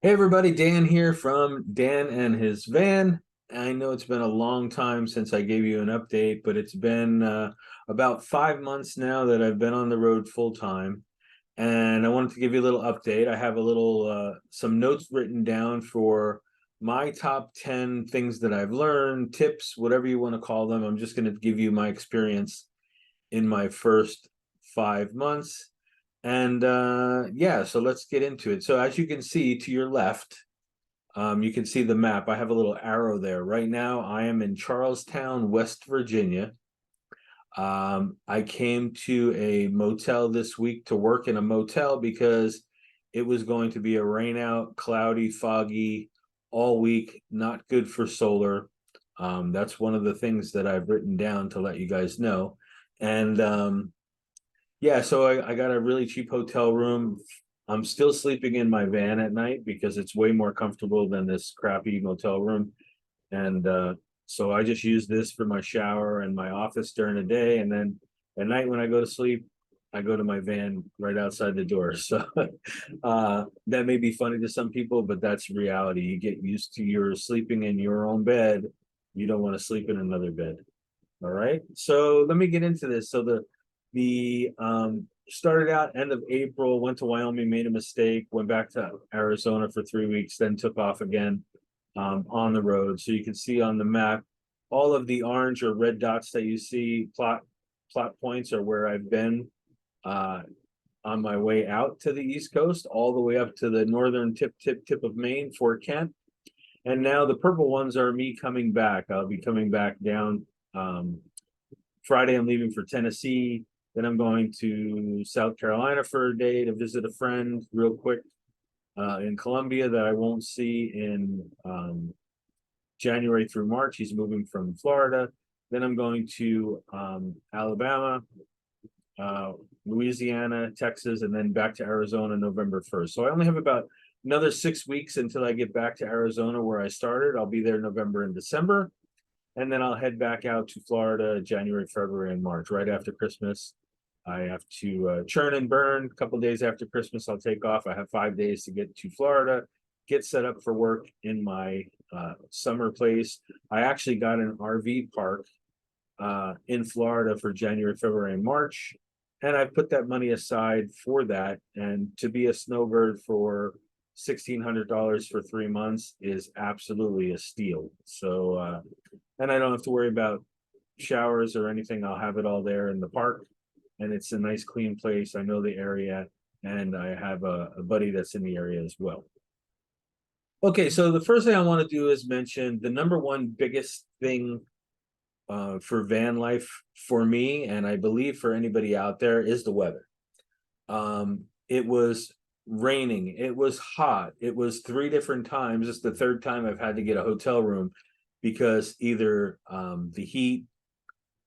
Hey everybody, Dan here from Dan and His Van. I know it's been a long time since I gave you an update, but it's been about 5 months now that I've been on the road full time. And I wanted to give you a little update. I have a little some notes written down for my top 10 things that I've learned, tips, whatever you want to call them. I'm just going to give you my experience in my first 5 months. And yeah, so let's get into it. So as you can see to your left, you can see the map. I have a little arrow there. Right now, I am in Charlestown, West Virginia. I came to a motel this week to work in a motel because it was going to be a rain out, cloudy, foggy all week, not good for solar. That's one of the things that I've written down to let you guys know. And yeah, so I got a really cheap hotel room. I'm still sleeping in my van at night because it's way more comfortable than this crappy motel room. And so I just use this for my shower and my office during the day. And then at night when I go to sleep, I go to my van right outside the door. So that may be funny to some people, but that's reality. You get used to your sleeping in your own bed. You don't want to sleep in another bed. All right. So let me get into this. So the started out end of April, went to Wyoming, made a mistake, went back to Arizona for 3 weeks, then took off again on the road. So you can see on the map, all of the orange or red dots that you see, plot points are where I've been uh, on my way out to the East Coast, all the way up to the northern tip of Maine, Fort Kent. And now the purple ones are me coming back. I'll be coming back down Friday. I'm leaving for Tennessee. Then I'm going to South Carolina for a day to visit a friend real quick in Columbia that I won't see in January through March. He's moving from Florida. Then I'm going to Alabama, uh, Louisiana, Texas, and then back to Arizona November 1st. So I only have about another 6 weeks until I get back to Arizona where I started. I'll be there November and December. And then I'll head back out to Florida January, February, and March, right after Christmas. I have to churn and burn. A couple days after Christmas, I'll take off. I have 5 days to get to Florida, get set up for work in my summer place. I actually got an RV park in Florida for January, February, and March. And I put that money aside for that. And to be a snowbird for $1,600 for 3 months is absolutely a steal. So, and I don't have to worry about showers or anything. I'll have it all there in the park. And it's a nice, clean place. I know the area. And I have a buddy that's in the area as well. Okay, so the first thing I want to do is mention the number one biggest thing for van life for me, and I believe for anybody out there, is the weather. It was raining, it was hot, it was 3 different times. It's the third time I've had to get a hotel room because either the heat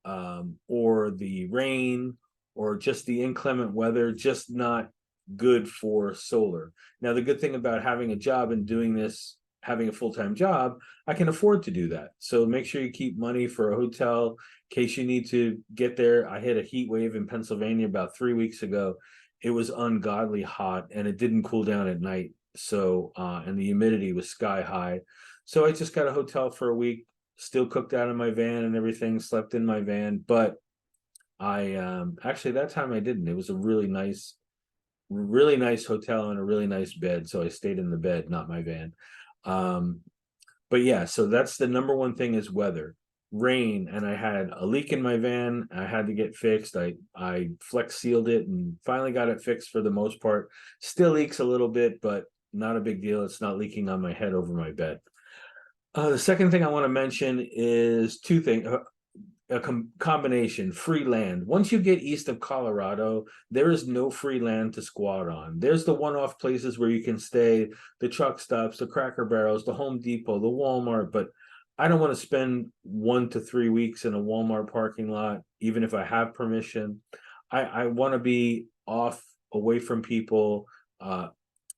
or the rain or just the inclement weather, just not good for solar. Now, the good thing about having a job and doing this, having a full-time job, I can afford to do that. So make sure you keep money for a hotel in case you need to get there. I hit a heat wave in Pennsylvania about 3 weeks ago. It was ungodly hot and it didn't cool down at night. So, and the humidity was sky high. So I just got a hotel for a week, still cooked out of my van and everything, slept in my van. But I actually that time I didn't. It was a really nice hotel and a really nice bed. So I stayed in the bed, not my van. Um, but yeah, so that's the number one thing is weather, rain, and I had a leak in my van. I had to get fixed. I flex sealed it and finally got it fixed for the most part. Still leaks a little bit, but not a big deal. It's not leaking on my head over my bed. The second thing I want to mention is two things. Combination free land. Once you get east of Colorado, there is no free land to squat on. There's the one-off places where you can stay, the truck stops, the Cracker Barrels, the Home Depot, the Walmart, but I don't want to spend 1 to 3 weeks in a Walmart parking lot, even if I have permission. I want to be off, away from people,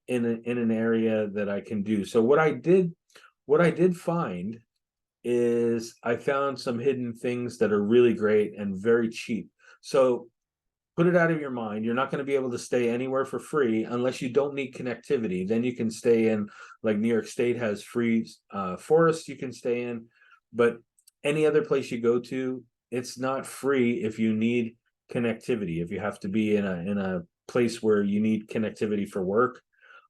in an area that I can do. So what I did find is I found some hidden things that are really great and very cheap. So put it out of your mind. You're not going to be able to stay anywhere for free unless you don't need connectivity. Then you can stay in, like New York State has free forests you can stay in, but any other place you go to, it's not free if you need connectivity. If you have to be in a place where you need connectivity for work,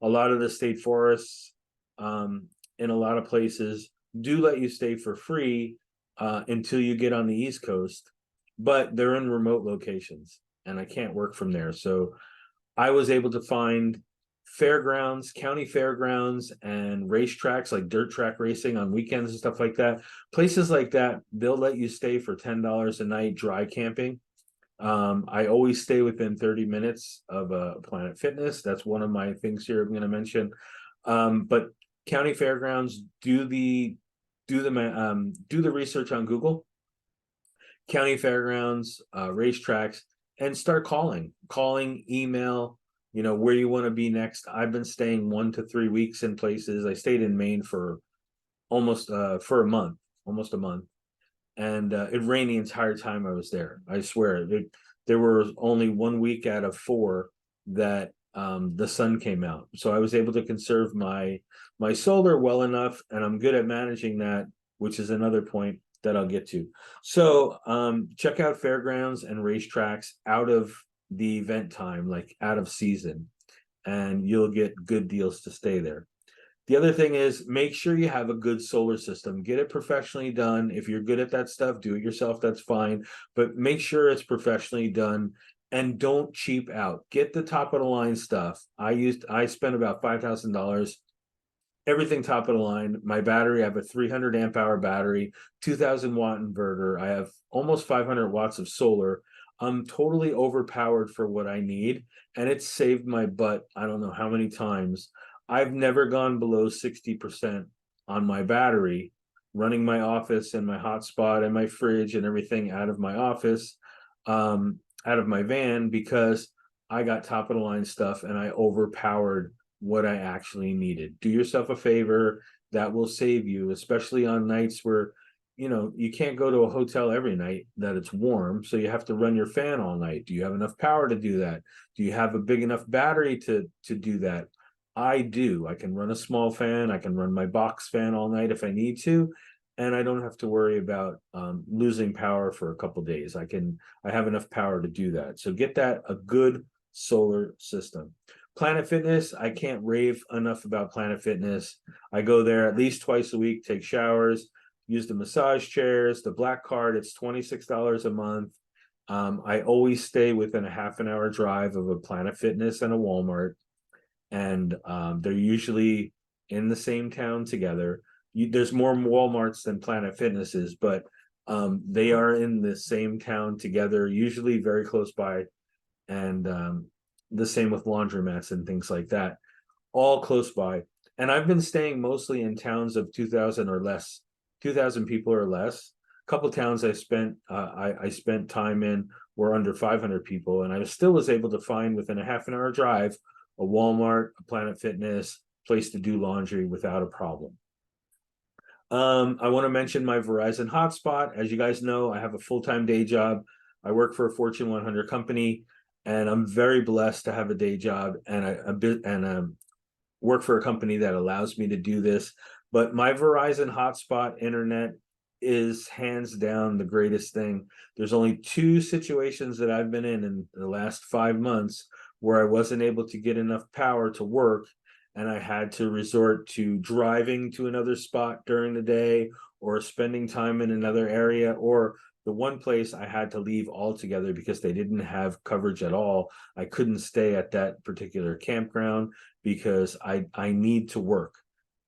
a lot of the state forests, in a lot of places, do let you stay for free until you get on the East Coast, but they're in remote locations and I can't work from there. So I was able to find fairgrounds, county fairgrounds, and racetracks like dirt track racing on weekends and stuff like that. Places like that, they'll let you stay for $10 a night dry camping. I always stay within 30 minutes of Planet Fitness. That's one of my things here I'm going to mention. But county fairgrounds, do the research on Google. County fairgrounds, racetracks, and start calling, email, where you want to be next. I've been staying 1 to 3 weeks in places. I stayed in Maine for almost for a month, almost a month, and it rained the entire time I was there. I swear, there were only 1 week out of 4 that the sun came out, so I was able to conserve my solar well enough, and I'm good at managing that, which is another point that I'll get to. So check out fairgrounds and racetracks out of the event time, like out of season, and you'll get good deals to stay there. The other thing is make sure you have a good solar system. Get it professionally done. If you're good at that stuff, do it yourself, that's fine. But make sure it's professionally done and don't cheap out. Get the top of the line stuff. I spent about $5,000, everything top of the line. My battery, I have a 300 amp hour battery, 2000 watt inverter. I have almost 500 watts of solar. I'm totally overpowered for what I need, and it's saved my butt I don't know how many times. I've never gone below 60% on my battery, running my office and my hotspot and my fridge and everything out of my office, out of my van, because I got top of the line stuff and I overpowered what I actually needed. Do yourself a favor. That will save you, especially on nights where you can't go to a hotel every night that it's warm, so you have to run your fan all night. Do you have enough power to do that? Do you have a big enough battery to do that? I do. I can run a small fan. I can run my box fan all night if I need to, and I don't have to worry about losing power for a couple days. I have enough power to do that. So get that a good solar system. Planet Fitness, I can't rave enough about Planet Fitness. I go there at least twice a week, take showers, use the massage chairs, the black card. It's $26 a month. I always stay within a half an hour drive of a Planet Fitness and a Walmart, and they're usually in the same town together. There's more Walmarts than Planet Fitnesses, but they are in the same town together, usually very close by, and the same with laundromats and things like that, all close by. And I've been staying mostly in towns of 2,000 or less, 2,000 people or less. A couple towns I spent time in were under 500 people, and I still was able to find within a half an hour drive a Walmart, a Planet Fitness, place to do laundry without a problem. I want to mention my Verizon hotspot. As you guys know, I have a full-time day job. I work for a Fortune 100 company, and I'm very blessed to have a day job and work for a company that allows me to do this. But my Verizon hotspot internet is hands down the greatest thing. There's only 2 situations that I've been in the last 5 months where I wasn't able to get enough power to work, and I had to resort to driving to another spot during the day or spending time in another area, or the one place I had to leave altogether because they didn't have coverage at all. I couldn't stay at that particular campground because I need to work.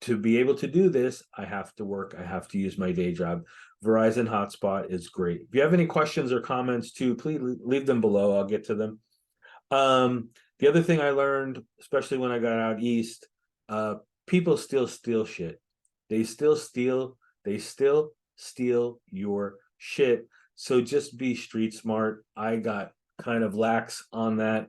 To be able to do this, I have to work. I have to use my day job. Verizon hotspot is great. If you have any questions or comments too, please leave them below. I'll get to them. The other thing I learned, especially when I got out east, people still steal shit. They still steal your shit. So just be street smart. I got kind of lax on that,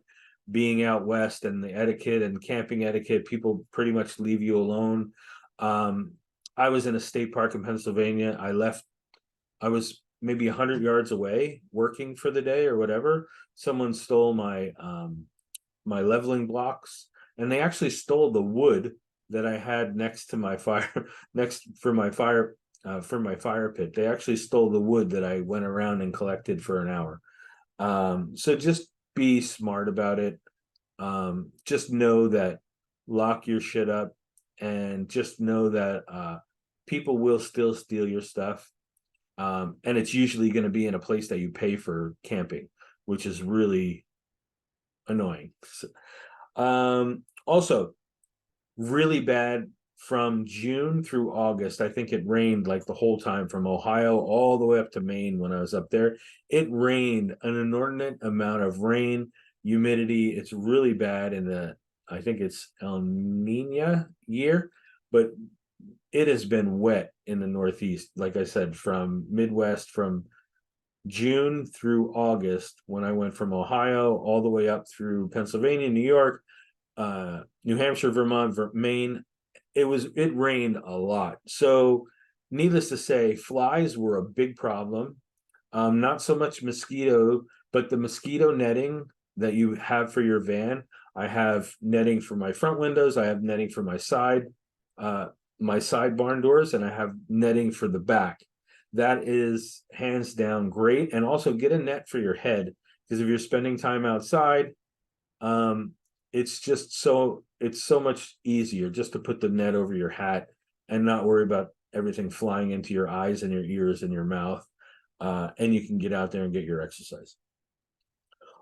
being out west and the etiquette and camping etiquette. People pretty much leave you alone. I was in a state park in Pennsylvania. I was maybe 100 yards away working for the day or whatever. Someone stole my my leveling blocks, and they actually stole the wood that I had next to my fire next for my fire pit. They actually stole the wood that I went around and collected for an hour. So just be smart about it. Just know that, lock your shit up, and just know that people will still steal your stuff. And it's usually going to be in a place that you pay for camping, which is really annoying. Also, really bad from June through August. I think it rained like the whole time from Ohio all the way up to Maine when I was up there. It rained an inordinate amount of rain, humidity. It's really bad in the, I think it's El Nino year, but it has been wet in the Northeast. Like I said, from Midwest, from June through August, when I went from Ohio all the way up through Pennsylvania, New York, New Hampshire, Vermont, Maine, it rained a lot. So needless to say, flies were a big problem. Not so much mosquito, but the mosquito netting that you have for your van. I have netting for my front windows, I have netting for my side barn doors, and I have netting for the back. That is hands down great. And also get a net for your head, because if you're spending time outside, it's so much easier just to put the net over your hat and not worry about everything flying into your eyes and your ears and your mouth. And you can get out there and get your exercise.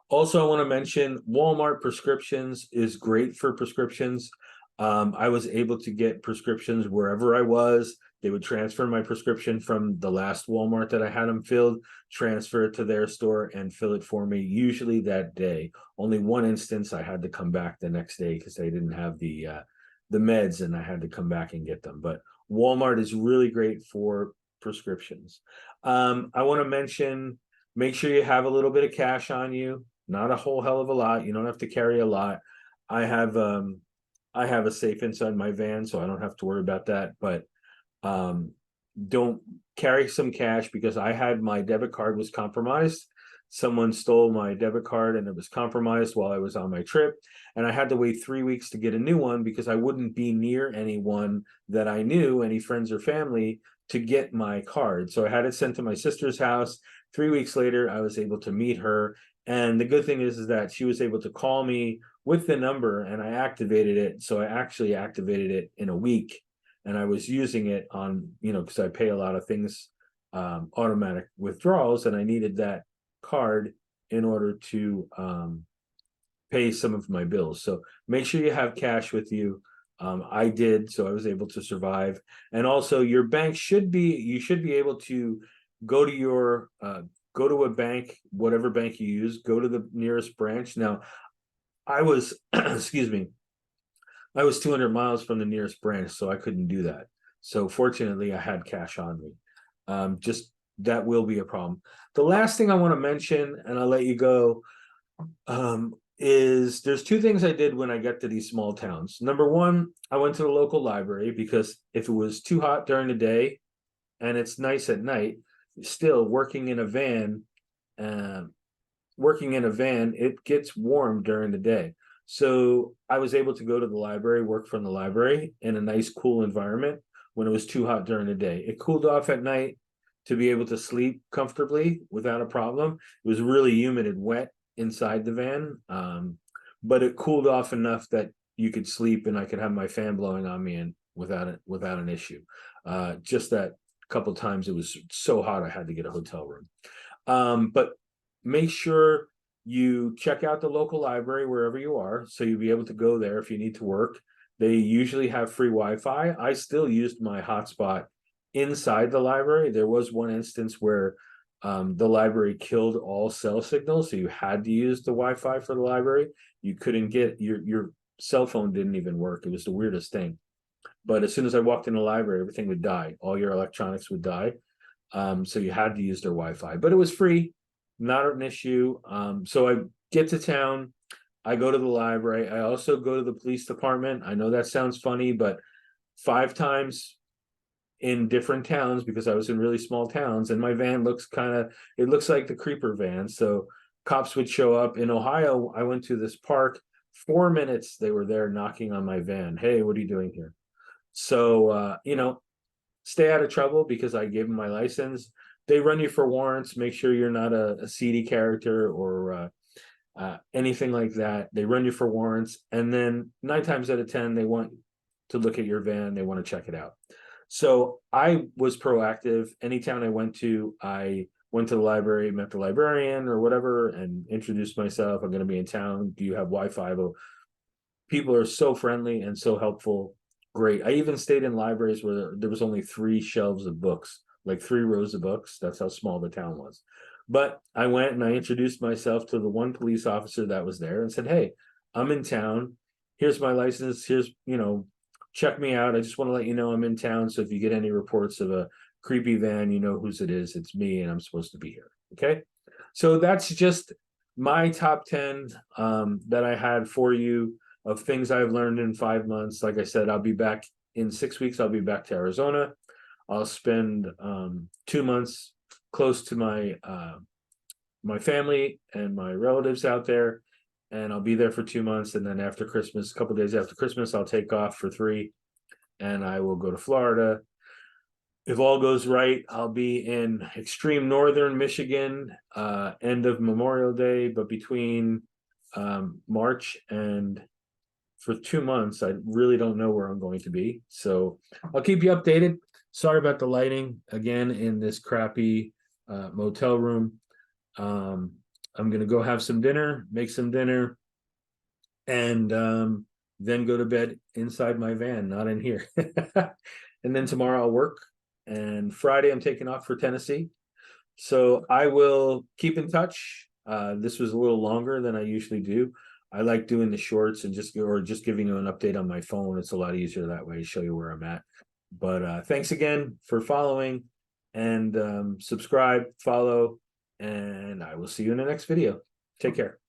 Also, I want to mention Walmart prescriptions is great for prescriptions. I was able to get prescriptions wherever I was. They would transfer my prescription from the last Walmart that I had them filled, transfer it to their store, and fill it for me, usually that day. Only one instance I had to come back the next day because they didn't have the meds, and I had to come back and get them. But Walmart is really great for prescriptions. I want to mention, make sure you have a little bit of cash on you, not a whole hell of a lot. You don't have to carry a lot. I have a safe inside my van, so I don't have to worry about that. But don't carry some cash, because I had my debit card was compromised. Someone stole my debit card and it was compromised while I was on my trip. And I had to wait 3 weeks to get a new one because I wouldn't be near anyone that I knew, any friends or family, to get my card. So I had it sent to my sister's house. 3 weeks later, I was able to meet her. And the good thing is that she was able to call me with the number, and I activated it. So I actually activated it in a week, and I was using it on, because I pay a lot of things, automatic withdrawals, and I needed that card in order to pay some of my bills. So make sure you have cash with you. I did, so I was able to survive. And also, your bank you should be able to go to a bank, whatever bank you use, go to the nearest branch. Now, I was, excuse me, I was 200 miles from the nearest branch, so I couldn't do that. So fortunately, I had cash on me. Just that will be a problem. The last thing I want to mention, and I'll let you go, is there's two things I did when I got to these small towns. Number one, I went to the local library, because if it was too hot during the day and it's nice at night, still working in a van, it gets warm during the day. So I was able to go to the library, work from the library in a nice, cool environment when it was too hot during the day. It cooled off at night to be able to sleep comfortably without a problem. It was really humid and wet inside the van, but it cooled off enough that you could sleep, and I could have my fan blowing on me and without an issue. Just that couple times it was so hot I had to get a hotel room. But make sure you check out the local library wherever you are, so you'll be able to go there if you need to work. They usually have free Wi-Fi. I still used my hotspot inside the library. There was one instance where the library killed all cell signals, so you had to use the Wi-Fi for the library. You couldn't get your cell phone didn't even work. It was the weirdest thing. But as soon as I walked in the library, everything would die. All your electronics would die. So you had to use their Wi-Fi, but it was free, not an issue. So I get to town, I go to the library. I also go to the police department. I know that sounds funny, but 5 times in different towns because I was in really small towns, and my van looks it looks like the creeper van. So cops would show up. In Ohio, I went to this park, 4 minutes they were there knocking on my van. Hey, what are you doing here? So stay out of trouble because I gave them my license. They run you for warrants, make sure you're not a seedy character or anything like that. They run you for warrants, and then 9 times out of 10, they want to look at your van. They want to check it out. So I was proactive. Any town I went to, I went to the library, met the librarian or whatever, and introduced myself. I'm going to be in town. Do you have Wi-Fi? People are so friendly and so helpful. Great. I even stayed in libraries where there was only 3 shelves of books, like 3 rows of books. That's how small the town was. But I went and I introduced myself to the one police officer that was there and said, hey, I'm in town. Here's my license. Here's, check me out. I just want to let you know I'm in town. So if you get any reports of a creepy van, you know whose it is. It's me, and I'm supposed to be here. Okay. So that's just my top 10 that I had for you of things I've learned in 5 months. Like I said, I'll be back in 6 weeks. I'll be back to Arizona. I'll spend 2 months close to my family and my relatives out there, and I'll be there for 2 months. And then after Christmas, a couple days after Christmas, I'll take off for 3, and I will go to Florida. If all goes right, I'll be in extreme northern Michigan end of Memorial Day, but between March and for 2 months, I really don't know where I'm going to be. So I'll keep you updated. Sorry about the lighting again in this crappy motel room. I'm going to go have some dinner, make some dinner, and then go to bed inside my van, not in here. And then tomorrow I'll work. And Friday I'm taking off for Tennessee. So I will keep in touch. This was a little longer than I usually do. I like doing the shorts and just giving you an update on my phone. It's a lot easier that way to show you where I'm at. But thanks again for following, and subscribe, follow, and I will see you in the next video. Take care.